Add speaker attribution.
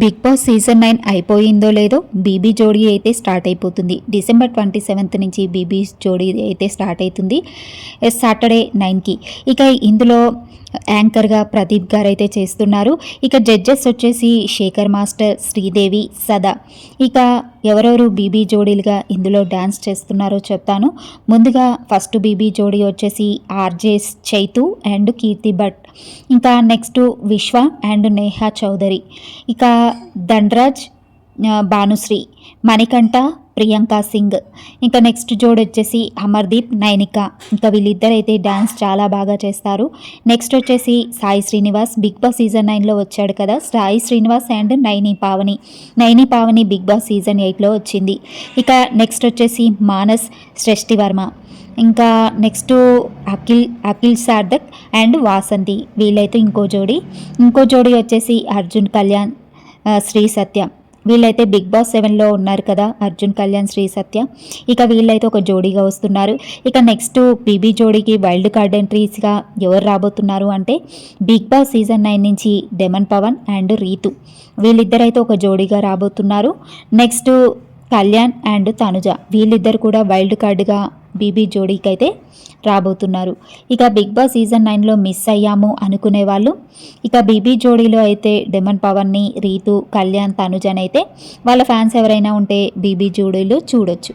Speaker 1: Big Boss season 9 అయిపోయిందో లేదో BB జోడీ అయితే స్టార్ట్ అయిపోతుంది. డిసెంబర్ 27 నుంచి బీబీ జోడీ అయితే స్టార్ట్ అవుతుంది సాటర్డే 9కి. ఇక ఇందులో యాంకర్గా ప్రదీప్ గారు అయితే చేస్తున్నారు. ఇక జడ్జెస్ వచ్చేసి శేఖర్ మాస్టర్, శ్రీదేవి, సదా. ఇక ఎవరెవరు బీబీ జోడీలుగా ఇందులో డ్యాన్స్ చేస్తున్నారో చెప్తాను. ముందుగా ఫస్ట్ బీబీ జోడీ వచ్చేసి ఆర్జే చైతు అండ్ కీర్తి భట్. ఇంకా నెక్స్ట్ విశ్వ అండ్ నేహా చౌదరి. ఇక ధన్రాజ్, భానుశ్రీ, మణికంఠ, ప్రియాంక సింగ్. ఇంకా నెక్స్ట్ జోడ్ వచ్చేసి అమర్దీప్, నైనిక. ఇంకా వీళ్ళిద్దరు అయితే డ్యాన్స్ చాలా బాగా చేస్తారు. నెక్స్ట్ వచ్చేసి Sai Srinivas, Bigg Boss season 9లో వచ్చాడు కదా. Sai Srinivas and Naini Pavani Bigg Boss season 8లో వచ్చింది. ఇక నెక్స్ట్ వచ్చేసి మానస్, సృష్టి వర్మ. ఇంకా నెక్స్ట్ అఖిల్ సార్థక్ అండ్ వాసంతి. వీళ్ళైతే ఇంకో జోడీ వచ్చేసి అర్జున్ కళ్యాణ్, శ్రీ సత్య. వీళ్ళైతే బిగ్ బాస్ 7లో ఉన్నారు కదా, అర్జున్ కళ్యాణ్, శ్రీ సత్య. ఇక వీళ్ళైతే ఒక జోడీగా వస్తున్నారు. ఇక నెక్స్ట్ బీబీ జోడీకి వైల్డ్ కార్డ్ ఎంట్రీస్గా ఎవరు రాబోతున్నారు అంటే బిగ్ బాస్ సీజన్ 9 నుంచి డెమన్ పవన్ అండ్ రీతు. వీళ్ళిద్దరైతే ఒక జోడీగా రాబోతున్నారు. Next Kalyan and Tanuja. వీళ్ళిద్దరు కూడా వైల్డ్ కార్డ్గా బీబీ జోడీకి అయితే రాబోతున్నారు. ఇక బిగ్ బాస్ సీజన్ 9లో మిస్ అయ్యాము అనుకునే వాళ్ళు ఇక బీబీ జోడీలో అయితే డెమన్ పవన్ని, రీతు, కళ్యాణ్, తనుజన్ అయితే వాళ్ళ ఫ్యాన్స్ ఎవరైనా ఉంటే బీబీ జోడీలో చూడొచ్చు.